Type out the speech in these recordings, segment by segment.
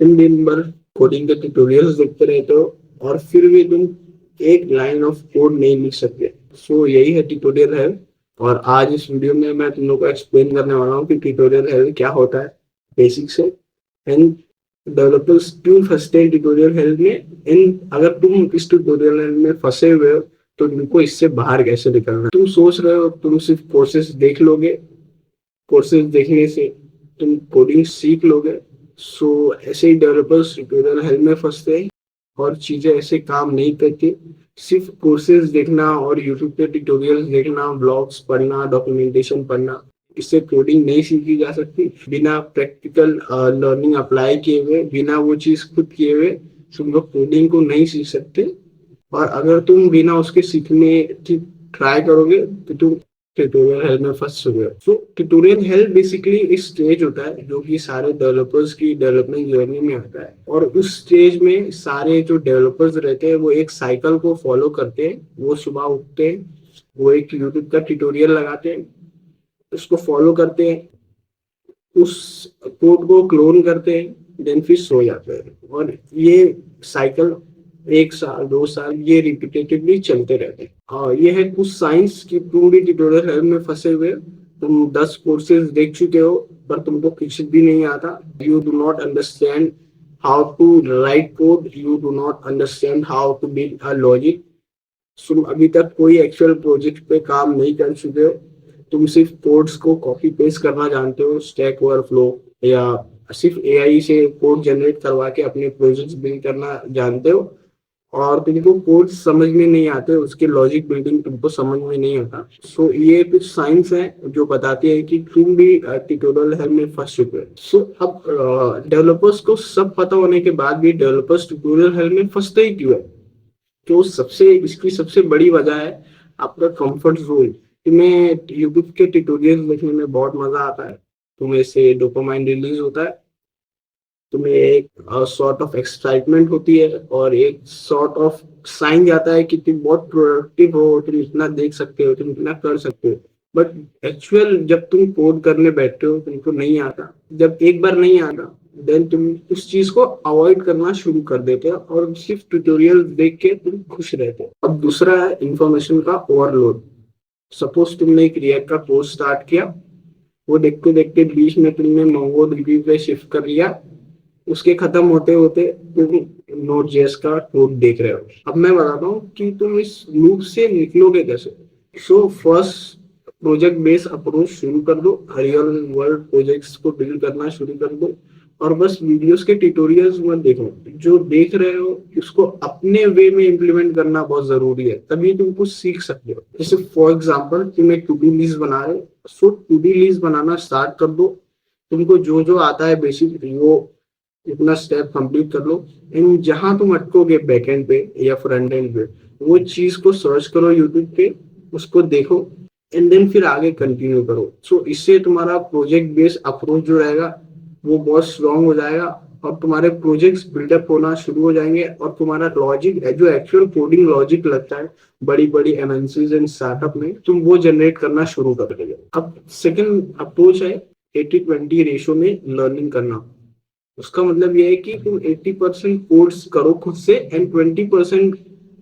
तुम दिन भर कोडिंग के ट्यूटोरियल्स देखते रहते हो और फिर भी तुम एक लाइन ऑफ कोड नहीं लिख सकते। सो यही है ट्यूटोरियल हेल्प। और आज इस वीडियो में मैं तुम लोग को एक्सप्लेन करने वाला हूँ कि ट्यूटोरियल हेल्प क्या होता है बेसिक से, एंड डेवलपर्स क्यों फंसते हैं ट्यूटोरियल हेल्प में, एंड अगर तुम इस ट्यूटोरियल हेल्प में फंसे हुए हो तो तुमको इससे बाहर कैसे निकलना है। तुम सोच रहे हो तुम सिर्फ कोर्सेज देख लोगे, कोर्सेज देखने से तुम कोडिंग सीख लोगे। सो ऐसे ही डेवलपर्स ट्यूटोरियल हेल्प में फंसते हैं और चीजें ऐसे काम नहीं करती। सिर्फ कोर्सेज देखना और यूट्यूब पे ट्यूटोरियल्स देखना, ब्लॉग्स पढ़ना, डॉक्यूमेंटेशन पढ़ना, इससे कोडिंग नहीं सीखी जा सकती। बिना प्रैक्टिकल लर्निंग अप्लाई किए हुए, बिना वो चीज खुद किए हुए तुम लोग कोडिंग को नहीं सीख सकते। और अगर तुम बिना उसके सीखने की ट्राई करोगे तो तुम ट्यूटोरियल हेल्प में फंस चुके हो। सो ट्यूटोरियल हेल्प बेसिकली एक स्टेज होता है जो कि सारे डेवलपर्स की डेवलपमेंट जर्नी में आता है, और उस स्टेज में सारे जो डेवलपर्स रहते हैं वो एक साइकिल को फॉलो करते हैं। वो सुबह उठते हैं, वो एक यूट्यूब का ट्यूटोरियल लगाते हैं, उसको फॉलो करते हैं, उस कोड को क्लोन करते हैं, देन फिर सो जाते हैं। और ये साइकिल 1 साल 2 साल ये रिपीटेटिवली चलते रहते हैं। ये है कुछ साइंस की पूरी ट्यूटोरियल हेल्प में फंसे हुए। तुम 10 कोर्सेज देख चुके हो पर तुमको कुछ भी नहीं आता। You do not understand how to write code, you do not understand how to build a logic. तुम अभी तक कोई एक्चुअल प्रोजेक्ट पे काम नहीं कर चुके हो। तुम सिर्फ कोड्स को कॉपी पेस्ट करना जानते हो, स्टैक ओवरफ्लो या सिर्फ एआई से कोड जनरेट करवा के अपने प्रोजेक्ट्स बिल्ड करना जानते हो। और तुमको कोड समझ में नहीं आते, उसके लॉजिक बिल्डिंग तुमको समझ में नहीं आता। सो ये कुछ साइंस है जो बताती है कि तुम भी ट्यूटोरियल हेल्प में फंस चुके हो। सो अब डेवलपर्स को सब पता होने के बाद भी डेवलपर्स ट्यूटोरियल हेल्प में फंसते ही क्यों है? तो सबसे इसकी सबसे बड़ी वजह है आपका कंफर्ट जोन। तुम्हें यूट्यूब के ट्यूटोरियल देखने में बहुत मजा आता है, तुम्हें से डोपामाइन रिलीज होता है, तुम्हें एक सॉर्ट ऑफ एक्साइटमेंट होती है और एक सॉर्ट ऑफ साइन जाता है कि तुम बहुत प्रोडक्टिव हो, तुम इतना देख सकते हो, तुम इतना कर सकते हो। बट एक्चुअल जब तुम कोड करने बैठते हो तुमको नहीं आता। जब एक बार नहीं आता देन तुम उस चीज को अवॉइड करना शुरू कर देते हो और सिर्फ ट्यूटोरियल देख के तुम खुश रहते हो। अब दूसरा है इंफॉर्मेशन का ओवरलोड। सपोज तुमने एक रिएक्ट का कोर्स स्टार्ट किया, वो देखते देखते बीच में तुमने मोंगोडीबी पे शिफ्ट कर लिया, उसके खत्म होते होते तुम नोड जेएस का कोड देख रहे हो। अब मैं बताता हूँ कि तुम इस लूप से निकलोगे कैसे। So first project based approach शुरू कर दो, रियल वर्ल्ड प्रोजेक्ट्स को बिल्ड करना शुरू कर दो और बस वीडियोस के ट्यूटोरियल्स मत देखो। जो देख रहे हो उसको अपने वे में इम्प्लीमेंट करना बहुत जरूरी है, तभी तुम कुछ सीख सकते हो। जैसे फॉर एग्जांपल तुम एक टू डू लिस्ट बना रहे हो, सो टू डू लिस्ट बनाना स्टार्ट कर दो। तुमको जो जो आता है बेसिक वो इतना स्टेप कंप्लीट कर लो, एंड जहां तुम अटकोगे बैकएंड पे या फ्रंट एंड पे वो चीज को सर्च करो यूट्यूब पे, उसको देखो एंड देन फिर आगे कंटिन्यू करो। सो इससे तुम्हारा प्रोजेक्ट बेस्ड अप्रोच जो रहेगा वो बहुत स्ट्रांग हो जाएगा और तुम्हारे प्रोजेक्ट्स बिल्डअप होना शुरू हो जाएंगे और तुम्हारा लॉजिक जो एक्चुअल कोडिंग लॉजिक लगता है बड़ी बड़ी एमएनसीज एंड स्टार्टअप में, तुम वो जनरेट करना शुरू कर दोगे। अब सेकंड अप्रोच है 80-20 रेशो में लर्निंग करना। उसका मतलब ये है कि तुम 80% कोर्स करो खुद से एंड 20%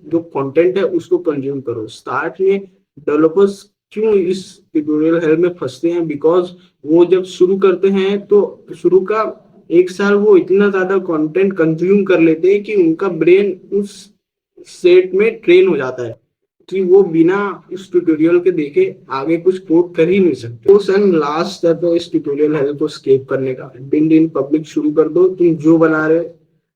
जो कंटेंट है उसको कंज्यूम करो। स्टार्ट में डेवलपर्स क्यों इस ट्यूटोरियल हेल्प में फंसते हैं? बिकॉज वो जब शुरू करते हैं तो शुरू का 1 साल वो इतना ज्यादा कंटेंट कंज्यूम कर लेते हैं कि उनका ब्रेन उस सेट में ट्रेन हो जाता है कि वो बिना इस ट्यूटोरियल के देखे आगे कुछ कोड कर ही नहीं सकते। तो सन लास्ट स्टेप है इस ट्यूटोरियल हेल्प को स्केप करने का। बिल्ड इन पब्लिक शुरू कर दो। तुम जो बना रहे हो,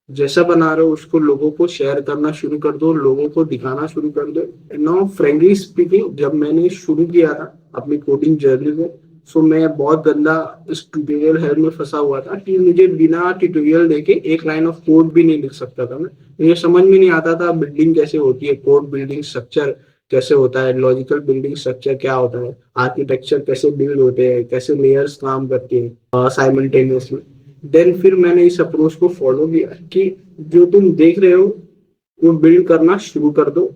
जैसा बना रहे हो उसको लोगों को शेयर करना शुरू कर दो, लोगों को दिखाना शुरू कर दो। नाउ फ्रेंकली स्पीकिंग, जब मैंने शुरू किया था अपनी कोडिंग जर्नी में, सो मैं बहुत गंदा इस ट्यूटोरियल हेल्प में फंसा हुआ था कि मुझे बिना ट्यूटोरियल देखे एक लाइन ऑफ कोड भी नहीं लिख सकता था मैं। मुझे समझ में नहीं आता था बिल्डिंग कैसे होती है, कोड बिल्डिंग स्ट्रक्चर कैसे होता है, लॉजिकल बिल्डिंग स्ट्रक्चर क्या होता है, आर्किटेक्चर कैसे बिल्ड होते हैं, कैसे लेयर्स काम करती हैं साइमल्टेनियसली। देन फिर मैंने इस अप्रोच को फॉलो किया कि जो तुम देख रहे हो वो बिल्ड करना शुरू कर दो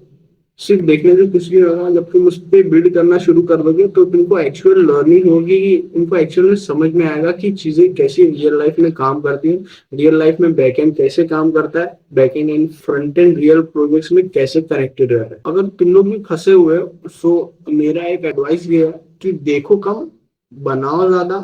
सिर्फ देखने से कुछ नहीं होगा, जब तुम उस पर बिल्ड करना शुरू कर दोगे तो तुमको एक्चुअल लर्निंग होगी, तुमको एक्चुअल में समझ में आएगा कि चीजें कैसी रियल लाइफ में काम करती हैं, रियल लाइफ में बैकएंड कैसे काम करता है, backend and front end real projects में कैसे कनेक्टेड रहता है। अगर तुम लोग भी फंसे हुए हो, सो मेरा एक एडवाइस ये है कि देखो कम, बनाओ ज्यादा,